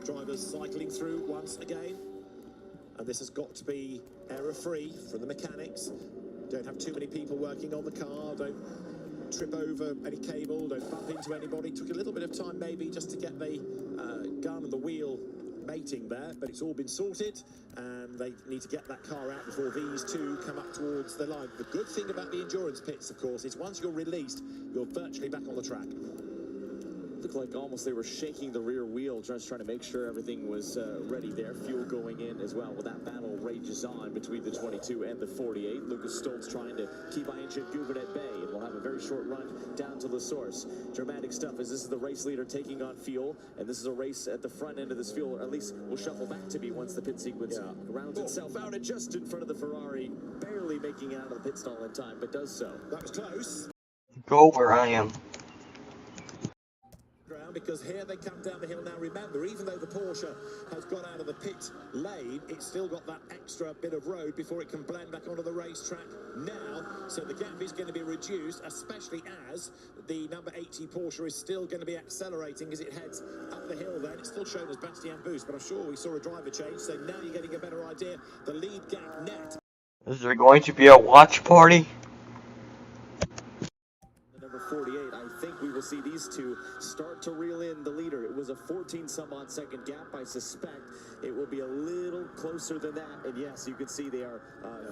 Drivers cycling through once again. And this has got to be error-free from the mechanics. Don't have too many people working on the car. Don't trip over any cable. Don't bump into anybody. Took a little bit of time maybe just to get the gun and the wheel mating there, but it's all been sorted, and they need to get that car out before these two come up towards the line. The good thing about the endurance pits, of course, is once you're released, you're virtually back on the track. Looked like almost they were shaking the rear wheel, just trying to make sure everything was ready there. Fuel going in as well. Well, that battle rages on between the 22 and the 48. Lucas Stoltz trying to keep Ancient Guven at bay, and we'll have a very short run down to the source. Dramatic stuff as this is the race leader taking on fuel, and this is a race at the front end of this fuel, or at least will shuffle back to be once the pit sequence rounds itself out, and just in front of the Ferrari, barely making it out of the pit stall in time, but does so. That was close. Go where I am. Because here they come down the hill now. Remember, even though the Porsche has got out of the pit lane, it's still got that extra bit of road before it can blend back onto the racetrack now. So the gap is going to be reduced, especially as the number 80 Porsche is still going to be accelerating as it heads up the hill there. It's still shown as Bastien Boost, but I'm sure we saw a driver change, so now you're getting a better idea. The lead gap net. Is there going to be a watch party? Number 48, I think we will see these two start to reel in the leader. It was a 14-some-odd second gap. I suspect it will be a little closer than that. And yes, you can see they are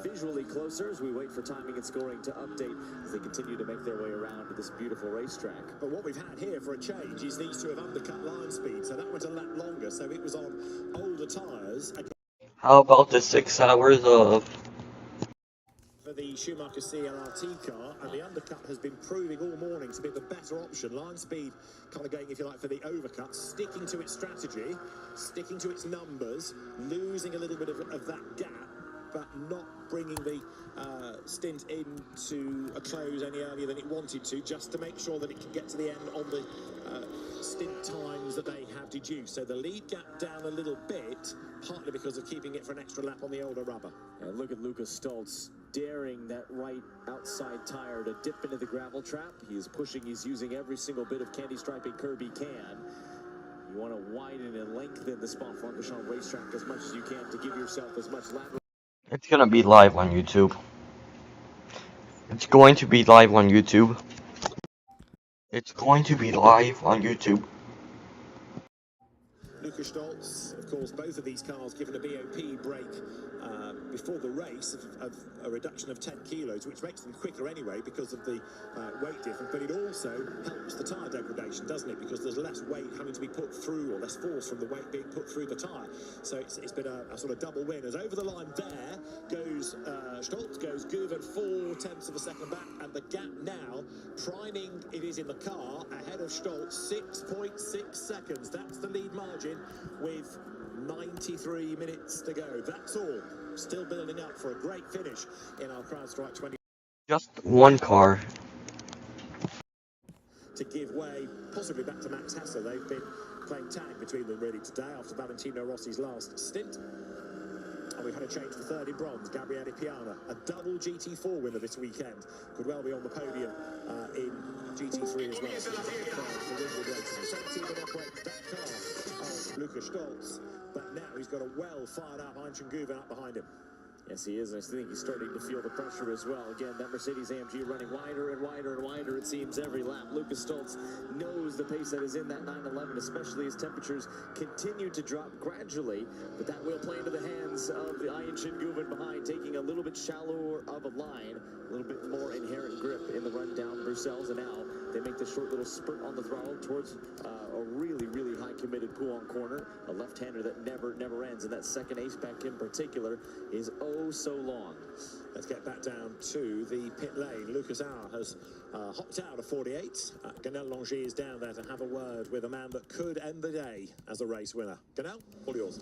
visually closer as we wait for timing and scoring to update as they continue to make their way around to this beautiful racetrack. But what we've had here for a change is these two have undercut line speed, so that went a lap longer, so it was on older tyres. How about the 6 hours of... The Schumacher CLRT car, and the undercut has been proving all morning to be the better option. Line speed kind of going, if you like, for the overcut, sticking to its strategy, sticking to its numbers, losing a little bit of that gap, but not bringing the stint into a close any earlier than it wanted to, just to make sure that it can get to the end on the stint times that they have deduced. So the lead gap down a little bit, partly because of keeping it for an extra lap on the older rubber. And look at Lucas Stoltz daring that right outside tire to dip into the gravel trap. He is pushing, he's using every single bit of candy striping curb he can. You want to widen and lengthen the Spa-Francorchamps racetrack as much as you can to give yourself as much lap. It's gonna be live on YouTube. It's going to be live on YouTube. It's going to be live on YouTube. Lucas Stoltz, of course, both of these cars given a BOP break before the race of a reduction of 10 kilos, which makes them quicker anyway because of the weight difference, but it also helps the tyre degradation, doesn't it? Because there's less weight having to be put through, or less force from the weight being put through the tyre. So it's been a sort of double win. As over the line there goes Stoltz, goes Guven 4/10 of a second back, and the gap now, priming it is in the car, ahead of Stoltz, 6.6 seconds. That's the lead margin with 93 minutes to go. That's all. Still building up for a great finish in our CrowdStrike 20. Just one car. To give way, possibly back to Max Hesse. They've been playing tag between them really today after Valentino Rossi's last stint. And we've had a change for third in bronze, Gabriele Piana, a double GT4 winner this weekend. Could well be on the podium in GT3 as well. So 17 and operates that car of Lucas Stoltz. But now he's got a well-fired up Heinrich Guven up behind him. Yes, he is, and I think he's starting to feel the pressure as well. Again, that Mercedes-AMG running wider and wider and wider, it seems, every lap. Lucas Stoltz knows the pace that is in that 911, especially as temperatures continue to drop gradually, but that will play into the hands of the Ancient Guven behind, taking a little bit shallower of a line, a little bit more inherent grip in the run down Bruxelles, and now they make the short little spurt on the throttle towards a really, really high committed Pouhon corner, a left-hander that never ends, and that second ace-back in particular is oh so long. Let's get back down to the pit lane. Lucas Auer has hopped out of 48. Ganel Langer is down there to have a word with a man that could end the day as a race winner. Ganel, all yours.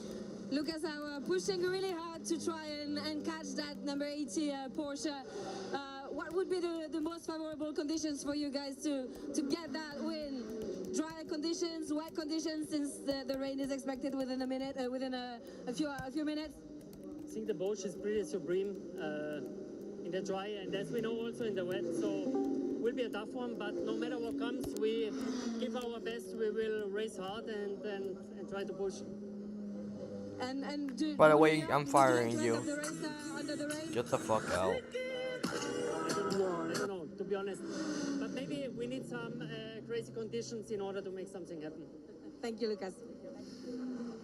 Lucas Auer pushing really hard to try and catch that number 80 Porsche. What would be the most favorable conditions for you guys to get that win? Dry conditions, wet conditions, since the rain is expected within a minute, within a few minutes? I think the Porsche is pretty supreme in the dry, and as we know also in the wet, so will be a tough one, but no matter what comes, we give our best. We will race hard and try to push. And By the will way, you I'm have firing the you. of the race under the rain? Get the fuck out. I don't know, to be honest. But maybe we need some crazy conditions in order to make something happen. Thank you, Lucas.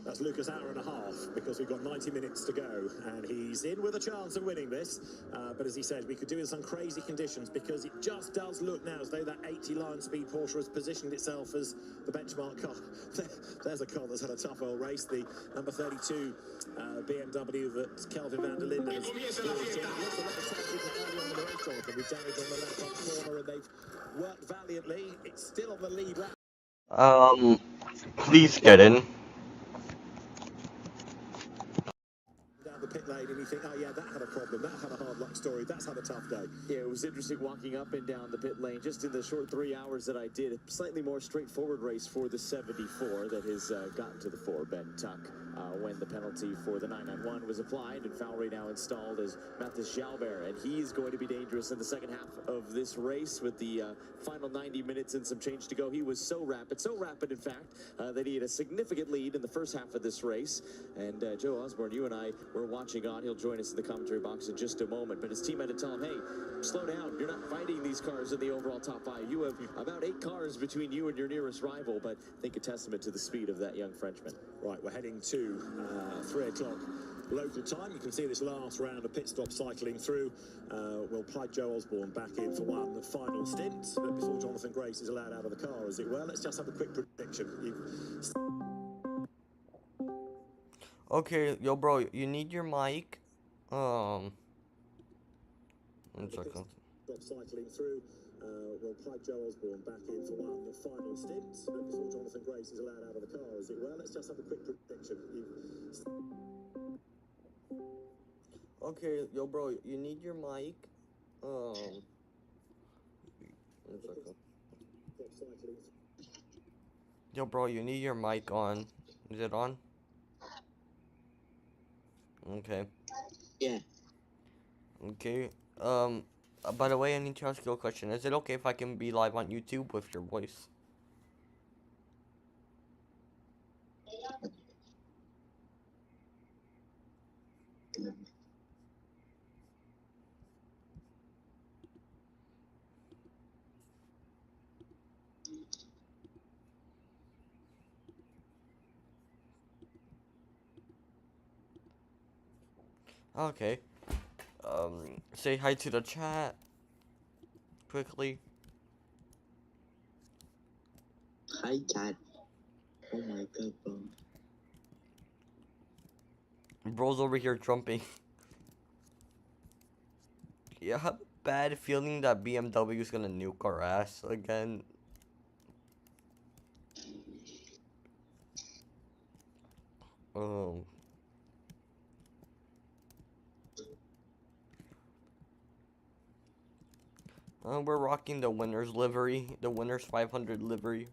That's Lucas' hour and a half, because we've got 90 minutes to go, and he's in with a chance of winning this. But as he said, we could do in some crazy conditions, because it just does look now as though that 80 line speed Porsche has positioned itself as the benchmark car. There's a car that's had a tough old race, the number 32 BMW that Kelvin van der Linden has brought in. Lots of people early on in the race, Jonathan, with damage on the left-hand corner, and they've worked valiantly. It's still on the lead lap. Please get in. Down the pit lane, and you think, oh yeah, that had a problem, that had a hard luck story, that's had a tough day. Yeah, it was interesting walking up and down the pit lane just in the short 3 hours that I did. A slightly more straightforward race for the 74 that has gotten to the 4, Ben Tuck, when the penalty for the 991 was applied, and Fowlery now installed as Mathis Jalbert, and he's going to be dangerous in the second half of this race with the final 90 minutes and some change to go. He was so rapid in fact, that he had a significant lead in the first half of this race. And Joe Osborne, you and I were watching on. He'll join us in the commentary box in just a moment, but his team had to tell him, hey, slow down, you're not fighting these cars in the overall top 5. You have about 8 cars between you and your nearest rival, but I think a testament to the speed of that young Frenchman. Right, we're heading to 3 o'clock local time. You can see this last round of pit stop cycling through. We'll plug Joe Osborne back in for one final stint, but before Jonathan Grace is allowed out of the car, as it were, let's just have a quick prediction. Okay, yo, bro, you need your mic. One second. Stop cycling through. We'll plug Joe Osborne back in for one final stint, but before Jonathan Grace is allowed out of the car, as it were, let's just have a quick prediction. Okay, yo, bro, you need your mic. One second. Yo, bro, you need your mic on. Is it on? Okay. Yeah. Okay. By the way, I need to ask you a question. Is it okay if I can be live on YouTube with your voice? Okay. Say hi to the chat. Quickly. Hi, chat. Oh my god, bro. Bro's over here jumping. Yeah, I have a bad feeling that BMW is gonna nuke our ass again. We're rocking the winner's livery, the winner's 500 livery.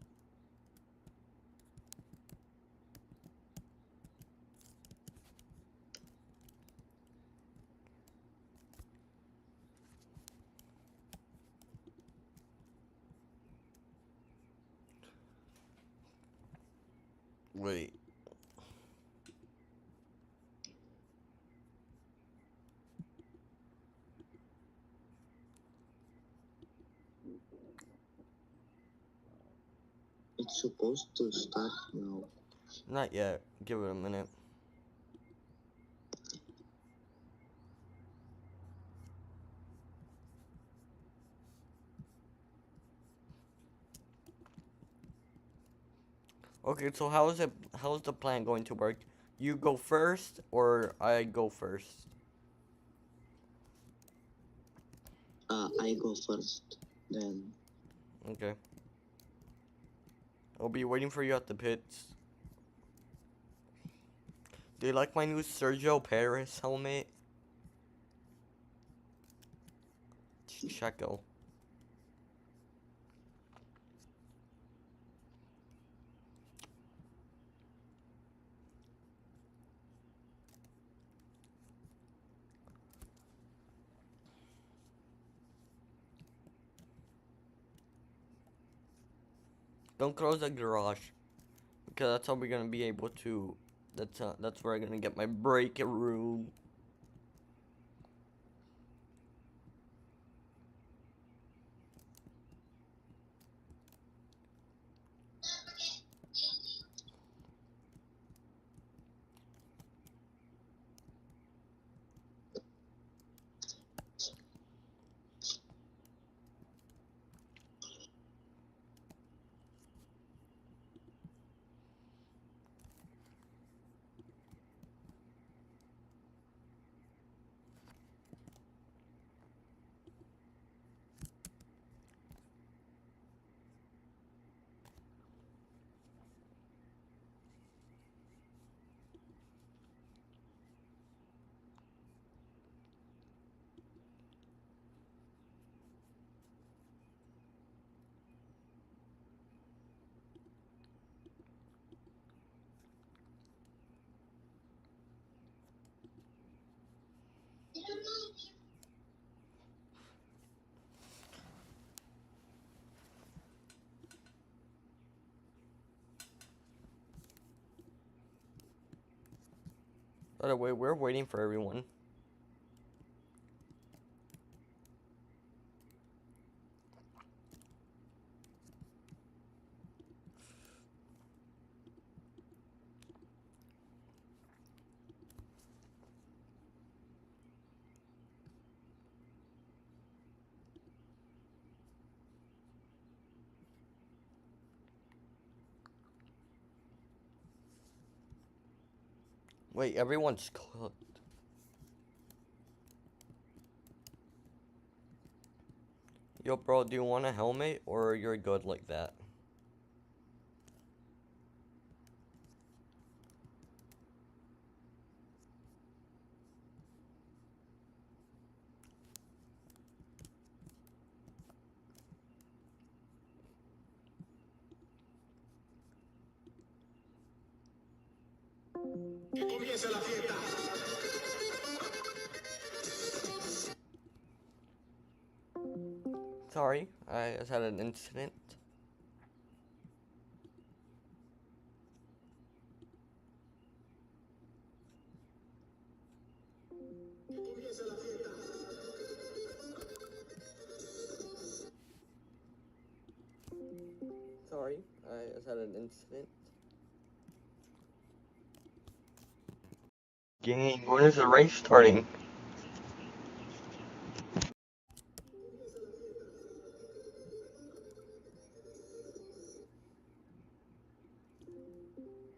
Wait. It's supposed to start now. Not yet. Give it a minute. Okay, so how's the plan going to work? You go first or I go first? I go first, then. Okay. I'll be waiting for you at the pits. Do you like my new Sergio Perez helmet? Checo. Don't close the garage, because that's how we're gonna be able to. That's where I'm gonna get my break room. By the way, we're waiting for everyone. Wait, everyone's cooked. Yo, bro, do you want a helmet, or you're good like that? Sorry, I just had an incident. Sorry, I just had an incident. Gang, when is the race starting?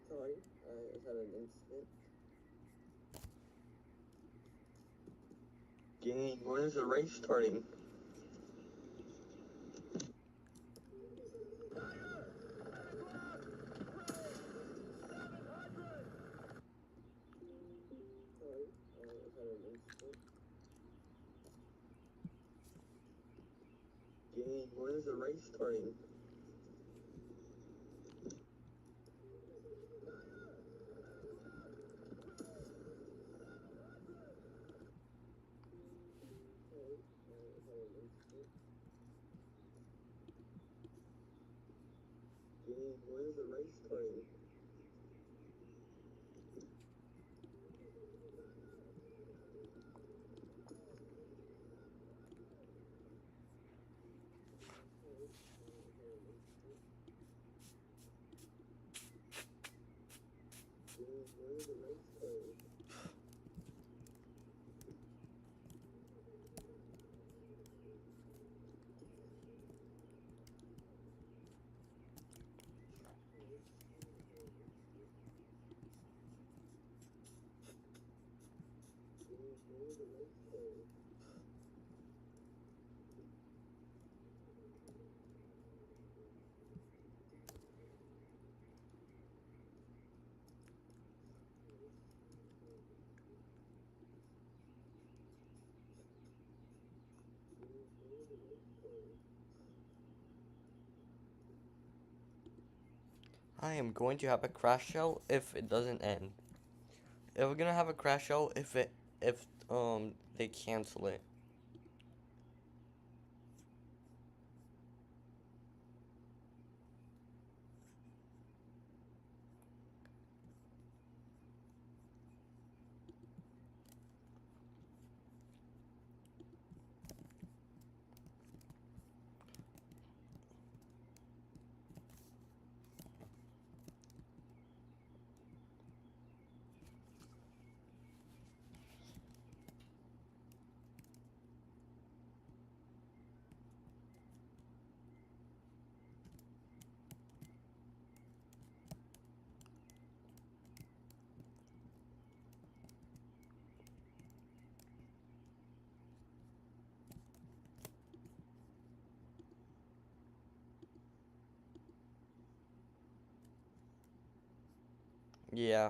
Sorry, I just had an incident. Gang, when is the race starting? Gang, when is the race starting? Gang, when is the race starting? I am going to have a crash out if it doesn't end. If we're gonna have a crash out if they cancel it. Yeah.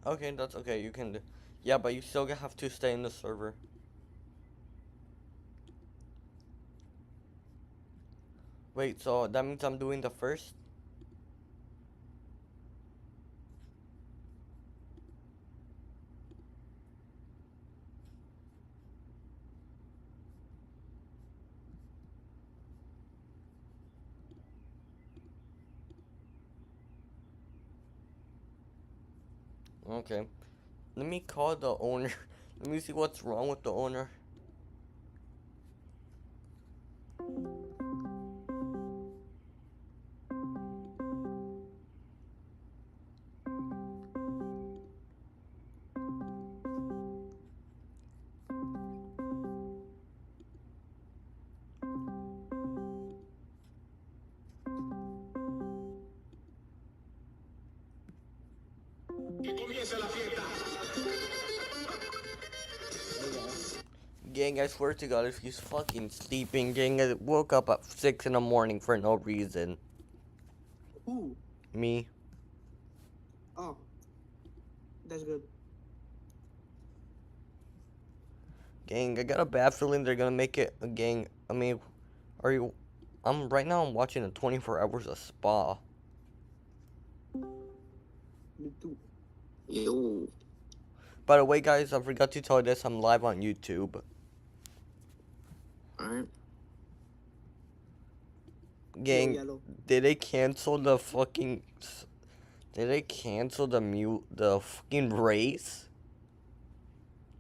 Okay, that's okay. You can. Yeah, but you still have to stay in the server. Wait, so that means I'm doing the first? Okay. Let me call the owner. Let me see what's wrong with the owner. Gang, I swear to God, if he's fucking sleeping, gang, I woke up at 6 in the morning for no reason. Who? Me. Oh, that's good. Gang, I got a bad feeling they're gonna make it a gang. I mean, are you? Right now I'm watching a 24 hours of Spa. Me too. Yo. By the way, guys, I forgot to tell you this. I'm live on YouTube. Alright. Gang, Yellow. did they cancel the fucking? Did they cancel the fucking race?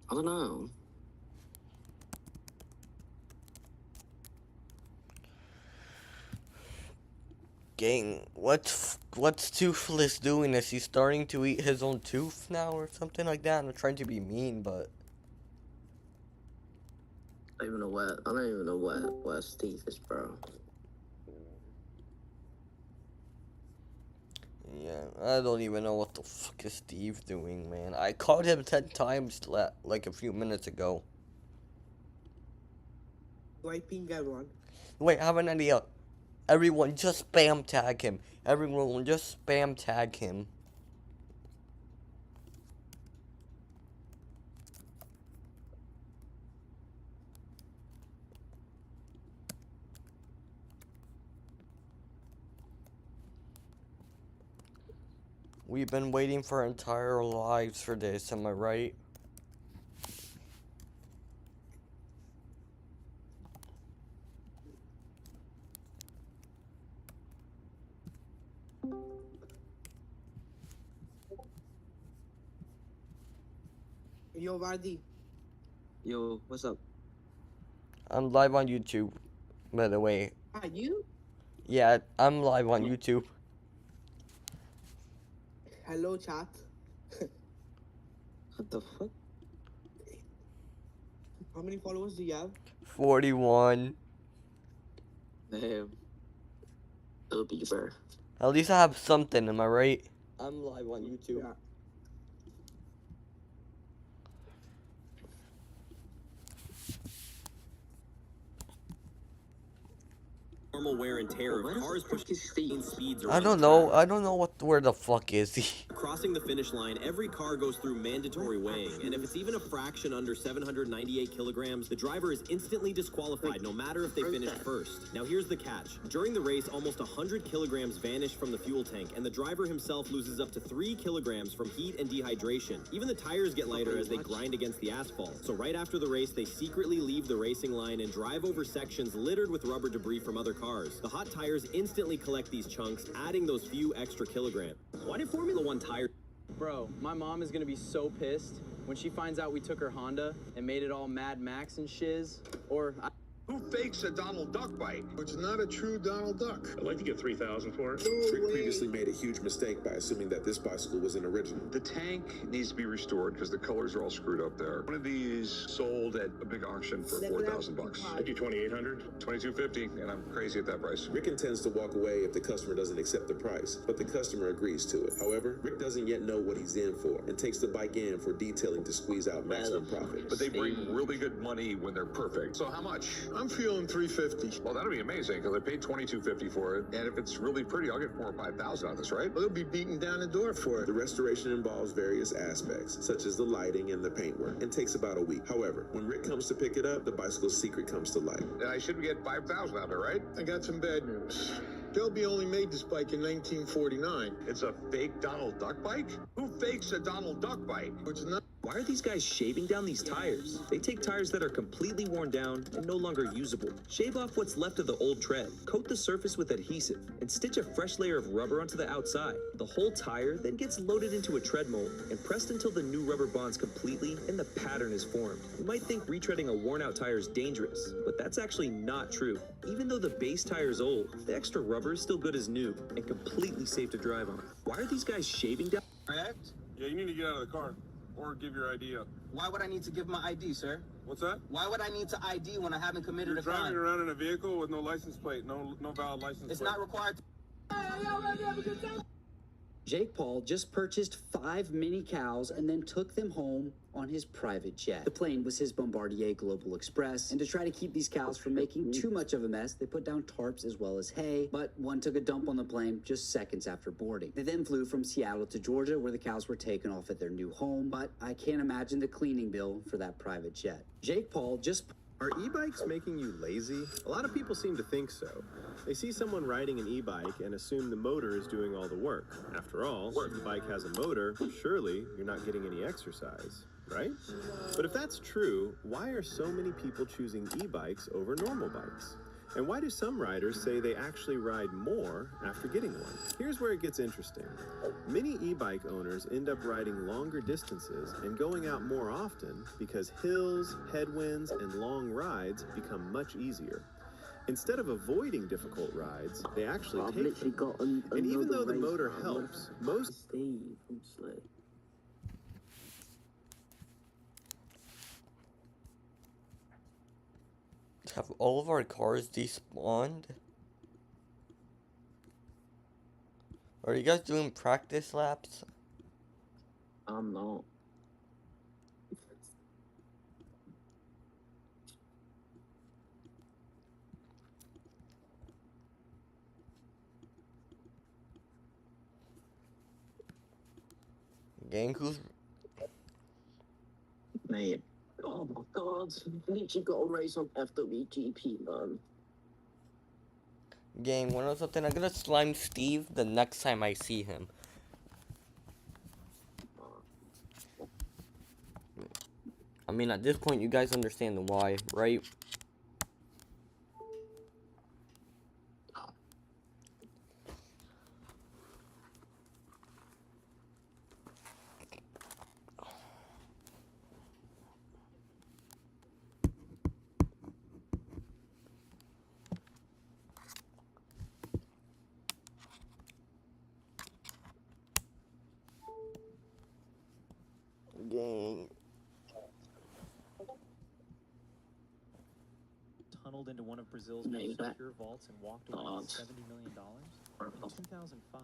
I don't know. Gang, what's Toothless doing? Is he starting to eat his own tooth now or something like that? I'm not trying to be mean, but I don't even know what Steve is, bro. yeah, I don't even know what the fuck is Steve doing, man. I called him 10 times like a few minutes ago. Do I ping everyone? Wait, I have an idea. Everyone just spam tag him. Everyone just spam tag him. We've been waiting for our entire lives for this, am I right? Yo, Vardy. Yo, what's up? I'm live on YouTube, by the way. Are you? Yeah, I'm live on YouTube. Hello, chat. What the fuck? How many followers do you have? 41. Damn. It'll be fair. At least I have something, am I right? I'm live on YouTube. Yeah. normal wear and tear of cars pushing speeds around I don't know. I don't know where the fuck is he. Crossing the finish line, every car goes through mandatory weighing, and if it's even a fraction under 798 kilograms, the driver is instantly disqualified no matter if they finished first. Now here's the catch. During the race, almost 100 kilograms vanish from the fuel tank, and the driver himself loses up to 3 kilograms from heat and dehydration. Even the tires get lighter as they grind against the asphalt. So right after the race, they secretly leave the racing line and drive over sections littered with rubber debris from other cars. The hot tires instantly collect these chunks, adding those few extra kilograms. Why did Formula One tires? Bro, my mom is gonna be so pissed when she finds out we took her Honda and made it all Mad Max and shiz. Who fakes a Donald Duck bite? It's not a true Donald Duck. I'd like to get $3,000 for it. Rick previously made a huge mistake by assuming that this bicycle was an original. The tank needs to be restored because the colors are all screwed up there. One of these sold at a big auction for $4,000. I'd do $2,800. $2,250, and I'm crazy at that price. Rick intends to walk away if the customer doesn't accept the price, but the customer agrees to it. However, Rick doesn't yet know what he's in for and takes the bike in for detailing to squeeze out maximum profit. But they bring really good money when they're perfect. So how much? I'm feeling $350. Well, that'll be amazing because I paid $2,250 for it, and if it's really pretty, I'll get $4,000 or $5,000 on this, right? Well, they'll be beating down the door for it. The restoration involves various aspects, such as the lighting and the paintwork, and takes about a week. However, when Rick comes to pick it up, the bicycle's secret comes to light. And I should get $5,000 out of it, right? I got some bad news. Shelby only made this bike in 1949. It's a fake Donald Duck bike? Who fakes a Donald Duck bike? It's not. Why are these guys shaving down these tires? They take tires that are completely worn down and no longer usable. Shave off what's left of the old tread, coat the surface with adhesive, and stitch a fresh layer of rubber onto the outside. The whole tire then gets loaded into a tread mold and pressed until the new rubber bonds completely and the pattern is formed. You might think retreading a worn-out tire is dangerous, but that's actually not true. Even though the base tire is old, the extra rubber is still good as new and completely safe to drive on. Why are these guys shaving down? Correct? Yeah, you need to get out of the car. Or give your ID up. Why would I need to give my ID, sir? What's that? Why would I need to ID when I haven't committed You're a crime? driving around in a vehicle with no license plate, no valid license plate. It's not required. Jake Paul just purchased 5 mini cows and then took them home on his private jet. The plane was his Bombardier Global Express, and to try to keep these cows from making too much of a mess, they put down tarps as well as hay, but one took a dump on the plane just seconds after boarding. They then flew from Seattle to Georgia, where the cows were taken off at their new home, but I can't imagine the cleaning bill for that private jet. Jake Paul just... Are e-bikes making you lazy? A lot of people seem to think so. They see someone riding an e-bike and assume the motor is doing all the work. After all, if the bike has a motor, surely you're not getting any exercise, right? But if that's true, why are so many people choosing e-bikes over normal bikes? And why do some riders say they actually ride more after getting one? Here's where it gets interesting. Many e-bike owners end up riding longer distances and going out more often because hills, headwinds, and long rides become much easier. Instead of avoiding difficult rides, they actually take them. And even though the motor helps, most... Have all of our cars despawned? Are you guys doing practice laps? No. Gang, who's... Mate. Oh my god, literally got a race on FWGP, man. Gang, wanna know something? I'm gonna slime Steve the next time I see him. I mean, at this point, you guys understand the why, right? Gang. Tunneled into one of Brazil's most secure vaults and walked away with $70 million. In 2005,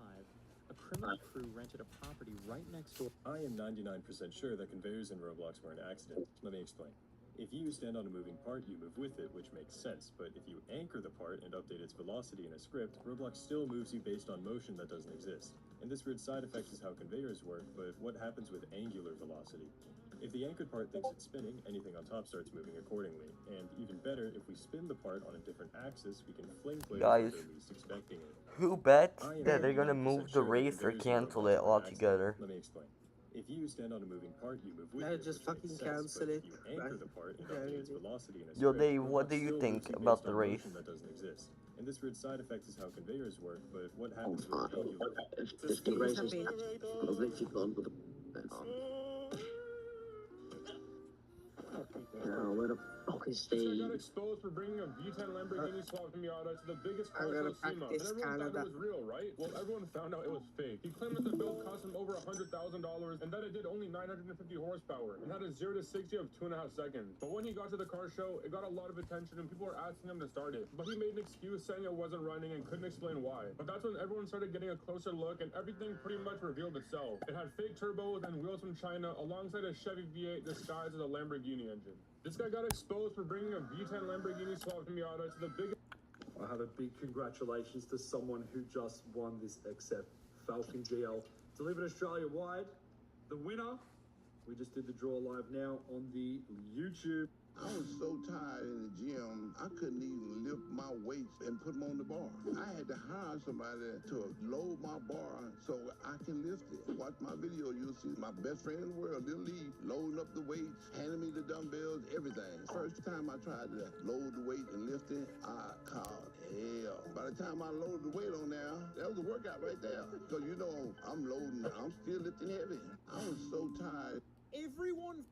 a criminal crew rented a property right next door. I am 99% sure that conveyors in Roblox were an accident. Let me explain. If you stand on a moving part, you move with it, which makes sense, but if you anchor the part and update its velocity in a script, Roblox still moves you based on motion that doesn't exist. And this weird side effect is how conveyors work, but what happens with angular velocity? If the anchored part thinks it's spinning, anything on top starts moving accordingly. And even better, if we spin the part on a different axis, we can fling players Guys, when they're least expecting it. who bets that they're gonna move the race or cancel it altogether? Let me explain. If you stand on a moving part, you move with No, it, just which fucking makes sense, cancel but it. if you anchor the part and update its velocity in a Yo, script, Dave, what Roblox do you still think moves you about based the on race? motion that doesn't exist. And this weird side effect is how conveyors work, but what happens with angular? If the race is obviously gone with the now, where the fuck is This guy got Steve? exposed for bringing a V10 Lamborghini swap Miata to the biggest car I'm show gonna SEMA, and practice everyone thought Canada. it was real, right? Well, everyone found out it was fake. He claimed that the build cost him over $100,000 and that it did only 950 horsepower and had a 0 to 60 of 2.5 seconds. But when he got to the car show, it got a lot of attention and people were asking him to start it. But he made an excuse saying it wasn't running and couldn't explain why. But that's when everyone started getting a closer look and everything pretty much revealed itself. It had fake turbos and wheels from China alongside a Chevy V8 disguised as a Lamborghini engine. This guy got exposed for bringing a V10 Lamborghini swapped Miata to the biggest. I have a big congratulations to someone who just won this XF Falcon GL delivered Australia-wide. The winner, we just did the draw live now on the YouTube. I was so tired in the gym, I couldn't even lift my weights and put them on the bar. I had to hire somebody to load my bar so I can lift it. Watch my video, you'll see my best friend in the world, Lil Lee, loading up the weights, handing me the dumbbells, everything. First time I tried to load the weight and lift it, I called hell. By the time I loaded the weight on there, that was a workout right there. Because you know, I'm loading, I'm still lifting heavy. I was so tired. Everyone.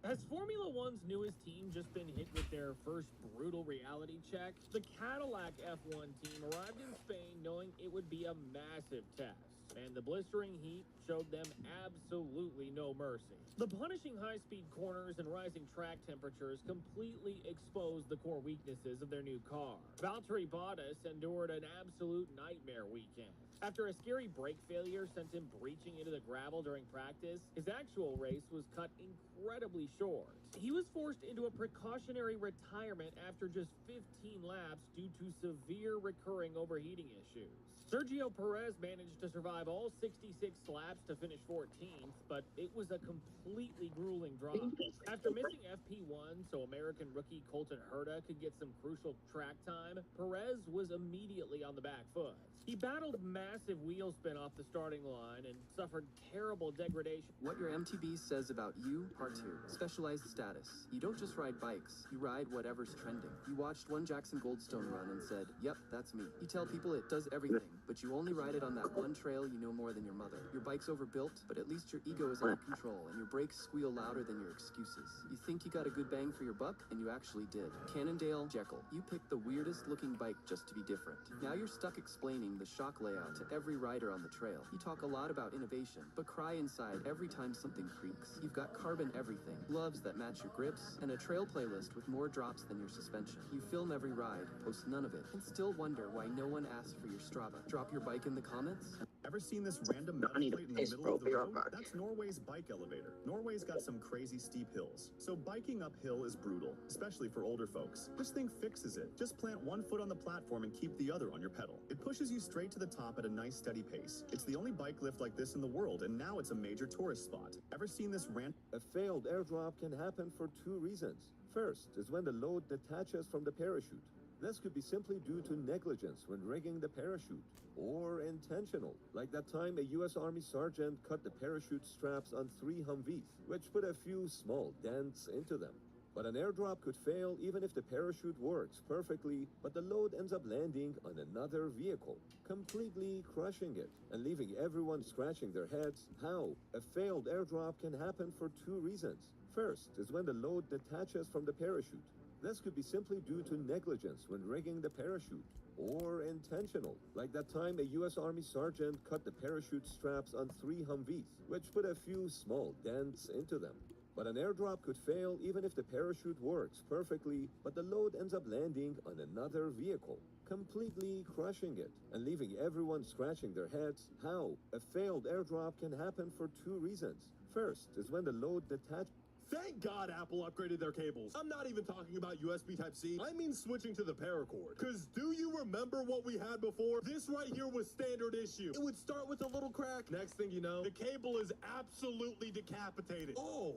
Has Formula One's newest team just been hit with their first brutal reality check? The Cadillac F1 team arrived in Spain knowing it would be a massive test, and the blistering heat showed them absolutely no mercy. The punishing high-speed corners and rising track temperatures completely exposed the core weaknesses of their new car. Valtteri Bottas endured an absolute nightmare weekend. After a scary brake failure sent him breaching into the gravel during practice, his actual race was cut incredibly short. He was forced into a precautionary retirement after just 15 laps due to severe recurring overheating issues. Sergio Perez managed to survive all 66 laps to finish 14th, but it was a completely grueling drive. After missing FP1 so American rookie Colton Herta could get some crucial track time, Perez was immediately on the back foot. He battled massive wheel spin off the starting line and suffered terrible degradation. What your MTB says about you, part 2. Specialized status. You don't just ride bikes, you ride whatever's trending. You watched one Jackson Goldstone run and said, yep, that's me. You tell people it does everything, but you only ride it on that one trail you know more than your mother. Your bike's overbuilt, but at least your ego is under control, and your brakes squeal louder than your excuses. You think you got a good bang for your buck, and you actually did. Cannondale, Jekyll. You picked the weirdest looking bike just to be different. Now you're stuck explaining the shock layout to every rider on the trail. You talk a lot about innovation, but cry inside every time something creaks. You've got carbon everything, gloves that match your grips, and a trail playlist with more drops than your suspension. You film every ride, post none of it, and still wonder why no one asks for your Strava. Drop your bike in the comments? Ever seen this random metal plate in the middle of the road? That's Norway's bike elevator. Norway's got some crazy steep hills, so biking uphill is brutal, especially for older folks. This thing fixes it. Just plant one foot on the platform and keep the other on your pedal. It pushes you straight to the top at a nice steady pace. It's the only bike lift like this in the world, and now it's a major tourist spot. Ever seen this A failed airdrop can happen for 2 reasons. First is when the load detaches from the parachute. This could be simply due to negligence when rigging the parachute, or intentional, like that time a U.S. Army sergeant cut the parachute straps on 3 Humvees, which put a few small dents into them. But an airdrop could fail even if the parachute works perfectly, but the load ends up landing on another vehicle, completely crushing it and leaving everyone scratching their heads. How? A failed airdrop can happen for 2 reasons. First is when the load detaches from the parachute. This could be simply due to negligence when rigging the parachute, or intentional, like that time a U.S. Army sergeant cut the parachute straps on 3 Humvees, which put a few small dents into them. But an airdrop could fail even if the parachute works perfectly, but the load ends up landing on another vehicle, completely crushing it and leaving everyone scratching their heads. How? A failed airdrop can happen for 2 reasons. First is when the load detaches. Thank God Apple upgraded their cables. I'm not even talking about USB Type-C. I mean switching to the paracord. Cause do you remember what we had before? This right here was standard issue. It would start with a little crack. Next thing you know, the cable is absolutely decapitated. Oh,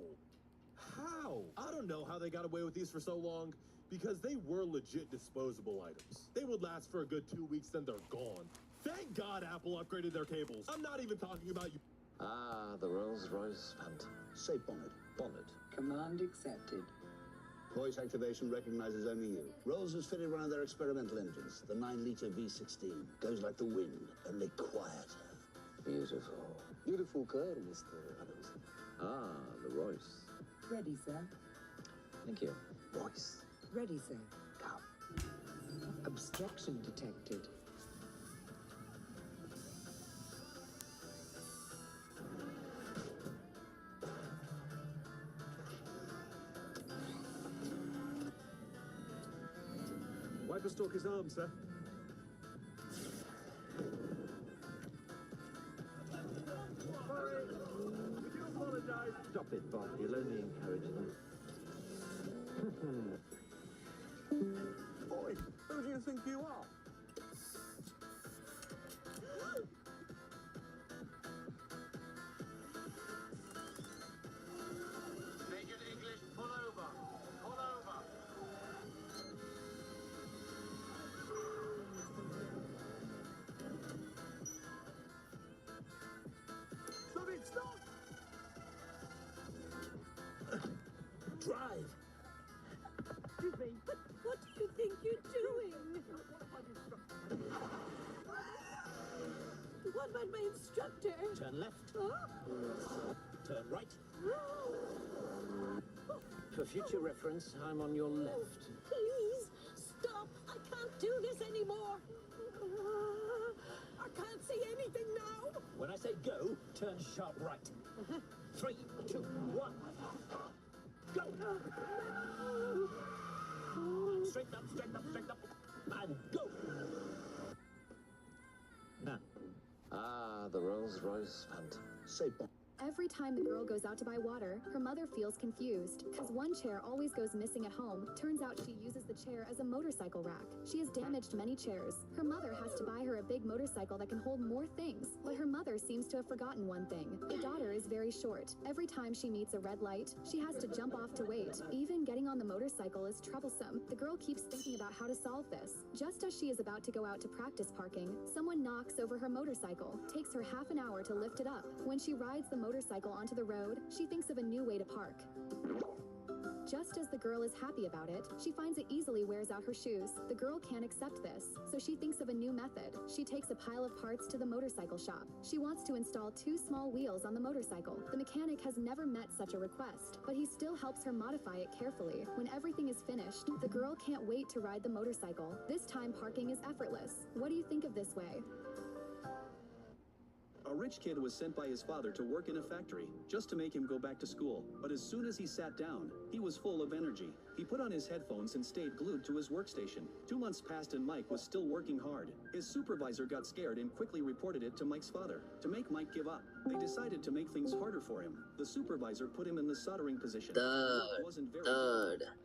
how? I don't know how they got away with these for so long. Because they were legit disposable items. They would last for a good 2 weeks, then they're gone. Thank God Apple upgraded their cables. I'm not even talking about you. Ah, the Rolls-Royce Phantom. Say bonnet. Bonnet. Command accepted. Voice activation recognizes only you. Rolls has fitted one of their experimental engines, the 9-liter V16. Goes like the wind, only quieter. Beautiful. Beautiful car, Mr. Adams. Ah, the Royce. Ready, sir. Thank you. Royce. Ready, sir. Come. Obstruction detected. Wiper stalk is armed, sir. Sorry. We do apologize. Stop it, Bob. You'll only encourage them. Boy, who do you think you are? Naked English, pull over. Pull over. Stop! Drive! Excuse me, but what do you think you're doing? What about my instructor? Turn left. Huh? Turn right. For future reference, I'm on your left. Please, stop. I can't do this anymore. I can't see anything now. When I say go, turn sharp right. 3, 2, 1. Go! Straighten up, straighten up, straighten up. And go! Now. Ah, the Rolls-Royce Phantom. Say bon. Every time the girl goes out to buy water, her mother feels confused, because one chair always goes missing at home. Turns out she uses the chair as a motorcycle rack. She has damaged many chairs. Her mother has to buy her a big motorcycle that can hold more things, but her mother seems to have forgotten one thing. The daughter is very short. Every time she meets a red light, she has to jump off to wait. Even getting on the motorcycle is troublesome. The girl keeps thinking about how to solve this. Just as she is about to go out to practice parking, someone knocks over her motorcycle. Takes her half an hour to lift it up. When she rides the motorcycle onto the road, she thinks of a new way to park. Just as the girl is happy about it, she finds it easily wears out her shoes. The girl can't accept this, so she thinks of a new method. She takes a pile of parts to the motorcycle shop. She wants to install 2 small wheels on the motorcycle. The mechanic has never met such a request, but he still helps her modify it carefully. When everything is finished, the girl can't wait to ride the motorcycle. This time parking is effortless. What do you think of this way? A rich kid was sent by his father to work in a factory, just to make him go back to school. But as soon as he sat down, he was full of energy. He put on his headphones and stayed glued to his workstation. 2 months passed and Mike was still working hard. His supervisor got scared and quickly reported it to Mike's father. To make Mike give up, they decided to make things harder for him. The supervisor put him in the soldering position.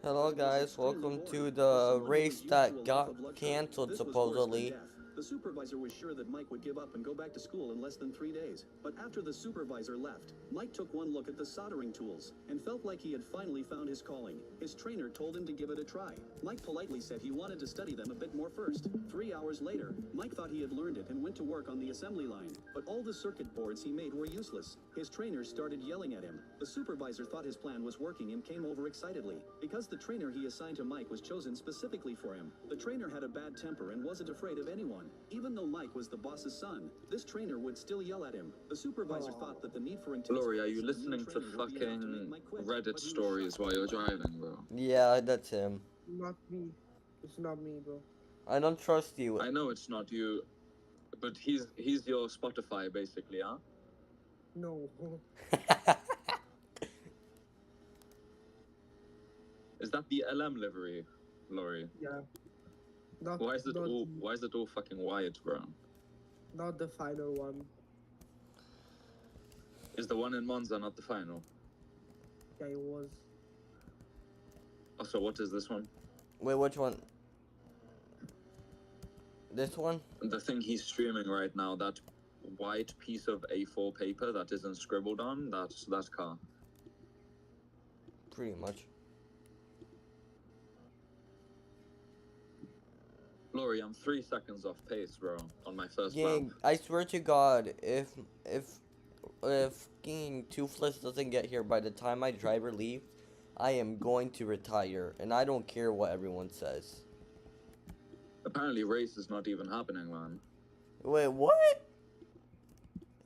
Hello guys, welcome to the race that got cancelled supposedly. The supervisor was sure that Mike would give up and go back to school in less than 3 days. But after the supervisor left, Mike took one look at the soldering tools and felt like he had finally found his calling. His trainer told him to give it a try. Mike politely said he wanted to study them a bit more first. 3 hours later, Mike thought he had learned it and went to work on the assembly line. But all the circuit boards he made were useless. His trainer started yelling at him. The supervisor thought his plan was working and came over excitedly. Because the trainer he assigned to Mike was chosen specifically for him, the trainer had a bad temper and wasn't afraid of anyone. Even though Mike was the boss's son, this trainer would still yell at him. The supervisor thought that the need for intense... Lori, are you listening to fucking Reddit stories while you're driving, bro? Yeah, that's him. Not me. It's not me, bro. I don't trust you. I know it's not you, but he's your Spotify, basically, huh? No. Is that the LM livery, Lori? Yeah. Why is it all fucking white, bro? Not the final one. Is the one in Monza not the final? Yeah, it was. Oh, so what is this one? Wait, which one? This one? The thing he's streaming right now, that white piece of A4 paper that isn't scribbled on, that's that car. Pretty much. Lori, I'm 3 seconds off pace, bro, on my first Gang, lap. I swear to God, if King Toothless doesn't get here by the time my driver leaves, I am going to retire, and I don't care what everyone says. Apparently, race is not even happening, man. Wait, what?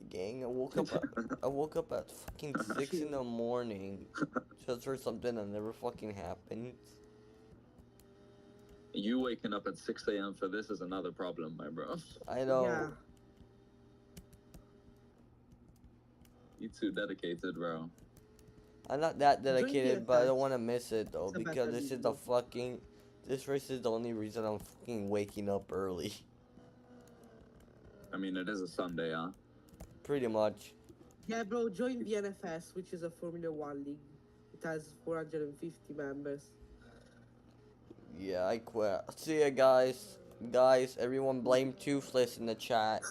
Gang, I woke up at fucking 6 in the morning just for something that never fucking happened. You waking up at 6 a.m. for this is another problem, my bro. I know. Yeah. You too dedicated, bro. I'm not that Drink dedicated, it but I fast. don't want to miss it though, It's a because better this is video. the fucking. This race is the only reason I'm fucking waking up early. I mean, it is a Sunday, huh? Pretty much. Yeah, bro, join the NFS, which is a Formula 1 league. It has 450 members. Yeah, I quit. See ya, guys. Guys, everyone blame Toothless in the chat.